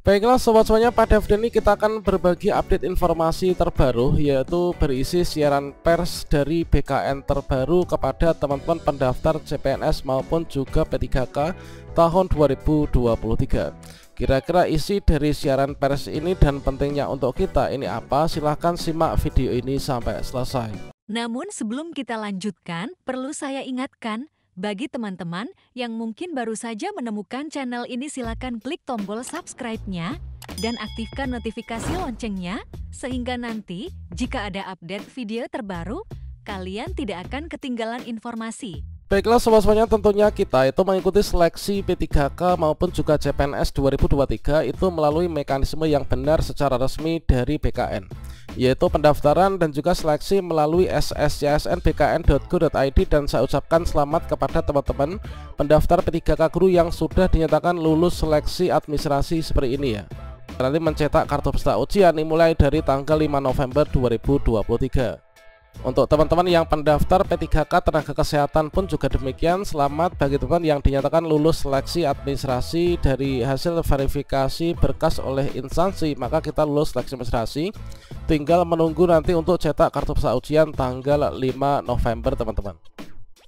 Baiklah sobat semuanya, pada video ini kita akan berbagi update informasi terbaru, yaitu berisi siaran pers dari BKN terbaru kepada teman-teman pendaftar CPNS maupun juga P3K tahun 2023. Kira-kira isi dari siaran pers ini dan pentingnya untuk kita ini apa? Silahkan simak video ini sampai selesai. Namun sebelum kita lanjutkan, perlu saya ingatkan, bagi teman-teman yang mungkin baru saja menemukan channel ini, silakan klik tombol subscribe-nya dan aktifkan notifikasi loncengnya sehingga nanti jika ada update video terbaru, kalian tidak akan ketinggalan informasi. Baiklah sobat semuanya, tentunya kita itu mengikuti seleksi P3K maupun juga CPNS 2023 itu melalui mekanisme yang benar secara resmi dari BKN, yaitu pendaftaran dan juga seleksi melalui sscsnbkn.go.id. dan saya ucapkan selamat kepada teman-teman pendaftar P3K guru yang sudah dinyatakan lulus seleksi administrasi seperti ini ya. Nanti mencetak kartu peserta ujian dimulai dari tanggal 5 November 2023. Untuk teman-teman yang pendaftar P3K tenaga kesehatan pun juga demikian. Selamat bagi teman-teman yang dinyatakan lulus seleksi administrasi dari hasil verifikasi berkas oleh instansi, maka kita lulus seleksi administrasi. Tinggal menunggu nanti untuk cetak kartu peserta ujian tanggal 5 November teman-teman.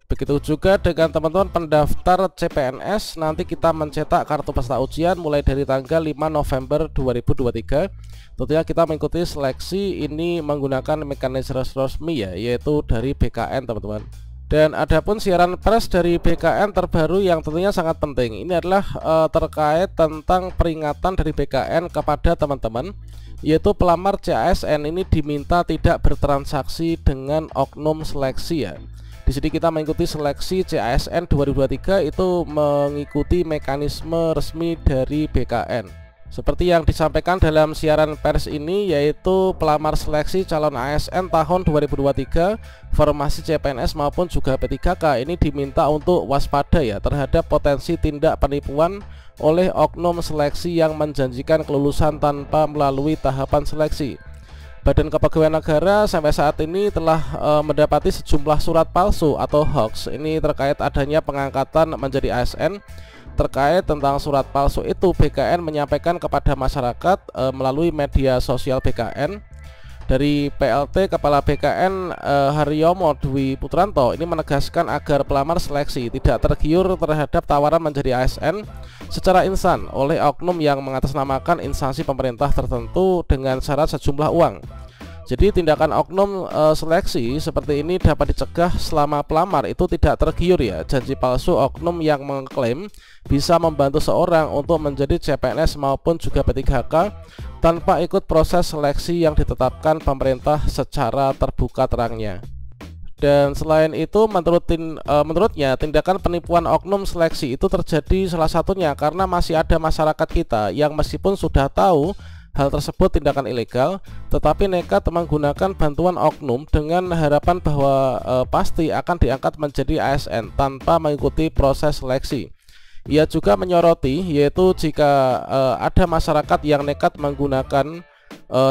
Begitu juga dengan teman-teman pendaftar CPNS, nanti kita mencetak kartu peserta ujian mulai dari tanggal 5 November 2023. Tentunya kita mengikuti seleksi ini menggunakan mekanisme resmi ya, yaitu dari BKN teman-teman. Dan adapun siaran pers dari BKN terbaru yang tentunya sangat penting, ini adalah terkait tentang peringatan dari BKN kepada teman-teman, yaitu pelamar CASN ini diminta tidak bertransaksi dengan oknum seleksi ya. Di sini kita mengikuti seleksi CASN 2023 itu mengikuti mekanisme resmi dari BKN. Seperti yang disampaikan dalam siaran pers ini, yaitu pelamar seleksi calon ASN tahun 2023 formasi CPNS maupun juga P3K ini diminta untuk waspada ya terhadap potensi tindak penipuan oleh oknum seleksi yang menjanjikan kelulusan tanpa melalui tahapan seleksi. Badan Kepegawaian Negara sampai saat ini telah mendapati sejumlah surat palsu atau hoax ini terkait adanya pengangkatan menjadi ASN. Terkait tentang surat palsu itu, BKN menyampaikan kepada masyarakat melalui media sosial BKN. Dari PLT Kepala BKN Haryomo Dwi Putranto ini menegaskan agar pelamar seleksi tidak tergiur terhadap tawaran menjadi ASN secara instan oleh oknum yang mengatasnamakan instansi pemerintah tertentu dengan syarat sejumlah uang. Jadi tindakan oknum seleksi seperti ini dapat dicegah selama pelamar itu tidak tergiur ya janji palsu oknum yang mengklaim bisa membantu seorang untuk menjadi CPNS maupun juga P3K tanpa ikut proses seleksi yang ditetapkan pemerintah secara terbuka terangnya. Dan selain itu menurutnya tindakan penipuan oknum seleksi itu terjadi salah satunya karena masih ada masyarakat kita yang meskipun sudah tahu hal tersebut tindakan ilegal, tetapi nekat menggunakan bantuan oknum dengan harapan bahwa pasti akan diangkat menjadi ASN tanpa mengikuti proses seleksi. Ia juga menyoroti yaitu jika ada masyarakat yang nekat menggunakan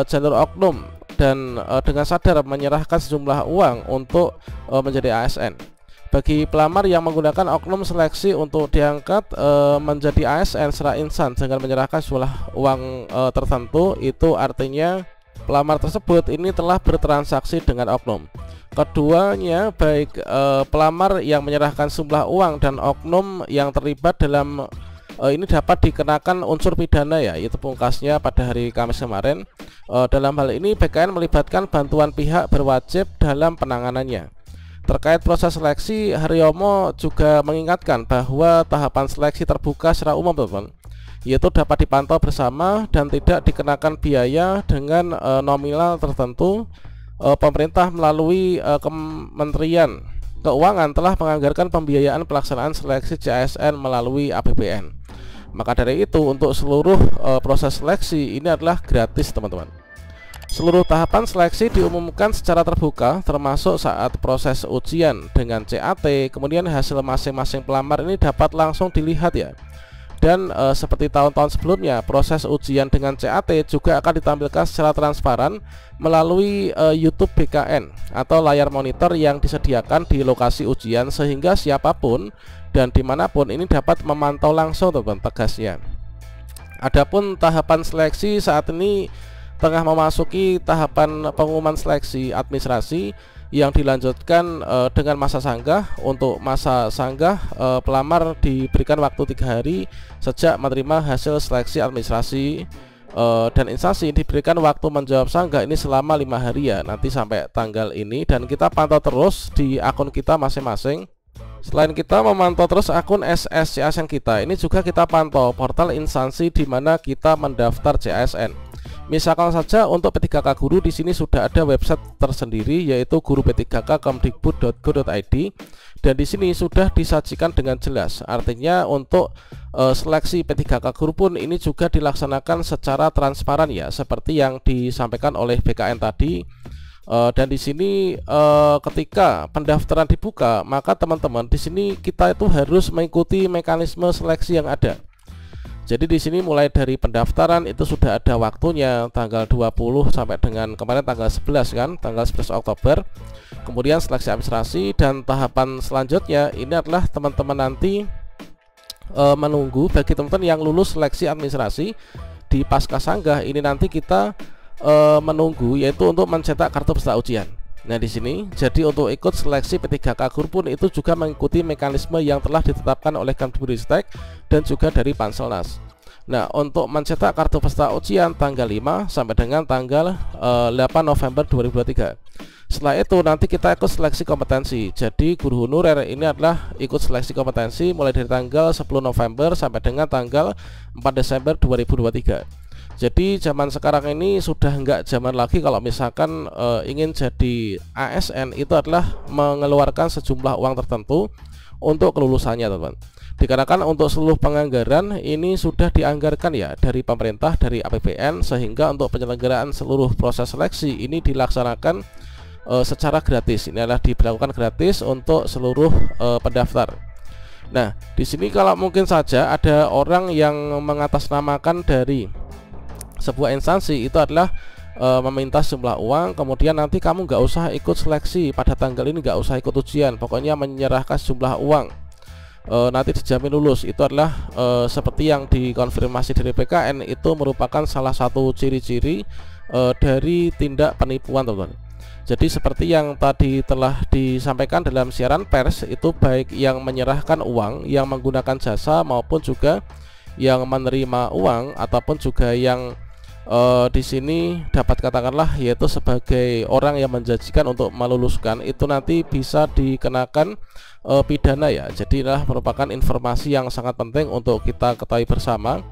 jalur oknum dan dengan sadar menyerahkan sejumlah uang untuk menjadi ASN. Bagi pelamar yang menggunakan oknum seleksi untuk diangkat menjadi ASN secara instan dengan menyerahkan sejumlah uang tertentu, itu artinya pelamar tersebut ini telah bertransaksi dengan oknum. Keduanya, baik pelamar yang menyerahkan sejumlah uang dan oknum yang terlibat dalam ini dapat dikenakan unsur pidana ya, yaitu pungkasnya pada hari Kamis kemarin. Dalam hal ini BKN melibatkan bantuan pihak berwajib dalam penanganannya. Terkait proses seleksi, Haryomo juga mengingatkan bahwa tahapan seleksi terbuka secara umum teman-teman, yaitu dapat dipantau bersama dan tidak dikenakan biaya dengan nominal tertentu. Pemerintah melalui Kementerian Keuangan telah menganggarkan pembiayaan pelaksanaan seleksi CASN melalui APBN. Maka dari itu untuk seluruh proses seleksi ini adalah gratis teman-teman. Seluruh tahapan seleksi diumumkan secara terbuka termasuk saat proses ujian dengan CAT, kemudian hasil masing-masing pelamar ini dapat langsung dilihat ya. Dan seperti tahun-tahun sebelumnya, proses ujian dengan CAT juga akan ditampilkan secara transparan melalui YouTube BKN atau layar monitor yang disediakan di lokasi ujian sehingga siapapun dan dimanapun ini dapat memantau langsung teman-teman, tegasnya. Adapun tahapan seleksi saat ini tengah memasuki tahapan pengumuman seleksi administrasi yang dilanjutkan dengan masa sanggah. Untuk masa sanggah, pelamar diberikan waktu 3 hari sejak menerima hasil seleksi administrasi, dan instansi diberikan waktu menjawab sanggah ini selama 5 hari ya, nanti sampai tanggal ini, dan kita pantau terus di akun kita masing-masing. Selain kita memantau terus akun SS CASN kita, ini juga kita pantau portal instansi di mana kita mendaftar CASN. Misalkan saja untuk P3K Guru, di sini sudah ada website tersendiri yaitu guru-p3k.kemdikbud.go.id, dan di sini sudah disajikan dengan jelas. Artinya untuk seleksi P3K Guru pun ini juga dilaksanakan secara transparan ya, seperti yang disampaikan oleh BKN tadi. Dan di sini ketika pendaftaran dibuka, maka teman-teman di sini kita itu harus mengikuti mekanisme seleksi yang ada. Jadi di sini mulai dari pendaftaran itu sudah ada waktunya, tanggal 20 sampai dengan kemarin tanggal 11 kan, tanggal 11 Oktober. Kemudian seleksi administrasi, dan tahapan selanjutnya ini adalah teman-teman nanti menunggu bagi teman-teman yang lulus seleksi administrasi di pasca sanggah. Ini nanti kita menunggu yaitu untuk mencetak kartu peserta ujian. Nah di sini jadi untuk ikut seleksi P3K Guru pun itu juga mengikuti mekanisme yang telah ditetapkan oleh Kemdikbudristek dan juga dari Panselnas. Nah untuk mencetak kartu peserta ujian tanggal 5 sampai dengan tanggal 8 November 2023. Setelah itu nanti kita ikut seleksi kompetensi. Jadi guru honorer ini adalah ikut seleksi kompetensi mulai dari tanggal 10 November sampai dengan tanggal 4 Desember 2023. Jadi zaman sekarang ini sudah enggak zaman lagi kalau misalkan ingin jadi ASN itu adalah mengeluarkan sejumlah uang tertentu untuk kelulusannya, teman-teman. Dikarenakan untuk seluruh penganggaran ini sudah dianggarkan ya dari pemerintah, dari APBN, sehingga untuk penyelenggaraan seluruh proses seleksi ini dilaksanakan secara gratis. Ini adalah diberlakukan gratis untuk seluruh pendaftar. Nah, di sini kalau mungkin saja ada orang yang mengatasnamakan dari sebuah instansi itu adalah meminta sejumlah uang, kemudian nanti kamu nggak usah ikut seleksi pada tanggal ini, nggak usah ikut ujian, pokoknya menyerahkan sejumlah uang, nanti dijamin lulus. Itu adalah seperti yang dikonfirmasi dari PKN, itu merupakan salah satu ciri-ciri dari tindak penipuan, teman-teman. Jadi seperti yang tadi telah disampaikan dalam siaran pers, itu baik yang menyerahkan uang, yang menggunakan jasa, maupun juga yang menerima uang, ataupun juga yang di sini dapat katakanlah yaitu sebagai orang yang menjanjikan untuk meluluskan, itu nanti bisa dikenakan pidana ya. Jadi inilah merupakan informasi yang sangat penting untuk kita ketahui bersama.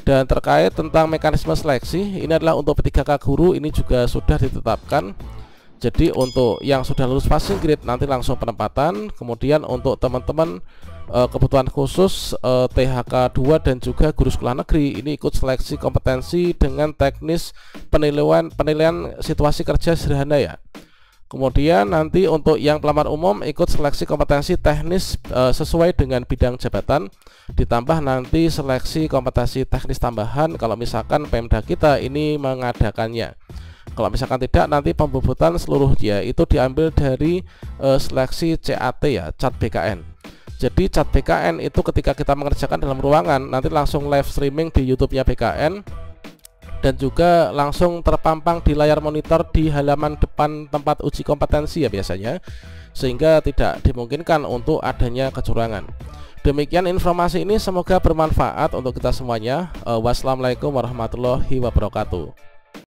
Dan terkait tentang mekanisme seleksi, ini adalah untuk P3K Guru ini juga sudah ditetapkan. Jadi untuk yang sudah lulus passing grade nanti langsung penempatan. Kemudian untuk teman-teman kebutuhan khusus THK 2 dan juga guru sekolah negeri ini ikut seleksi kompetensi dengan teknis penilaian situasi kerja sederhana ya. Kemudian nanti untuk yang pelamar umum ikut seleksi kompetensi teknis sesuai dengan bidang jabatan, ditambah nanti seleksi kompetensi teknis tambahan kalau misalkan Pemda kita ini mengadakannya. Kalau misalkan tidak, nanti pembobotan seluruhnya itu diambil dari seleksi CAT ya, CAT BKN. Jadi CAT BKN itu ketika kita mengerjakan dalam ruangan, nanti langsung live streaming di YouTube-nya BKN, dan juga langsung terpampang di layar monitor di halaman depan tempat uji kompetensi ya biasanya, sehingga tidak dimungkinkan untuk adanya kecurangan. Demikian informasi ini, semoga bermanfaat untuk kita semuanya. Wassalamualaikum warahmatullahi wabarakatuh.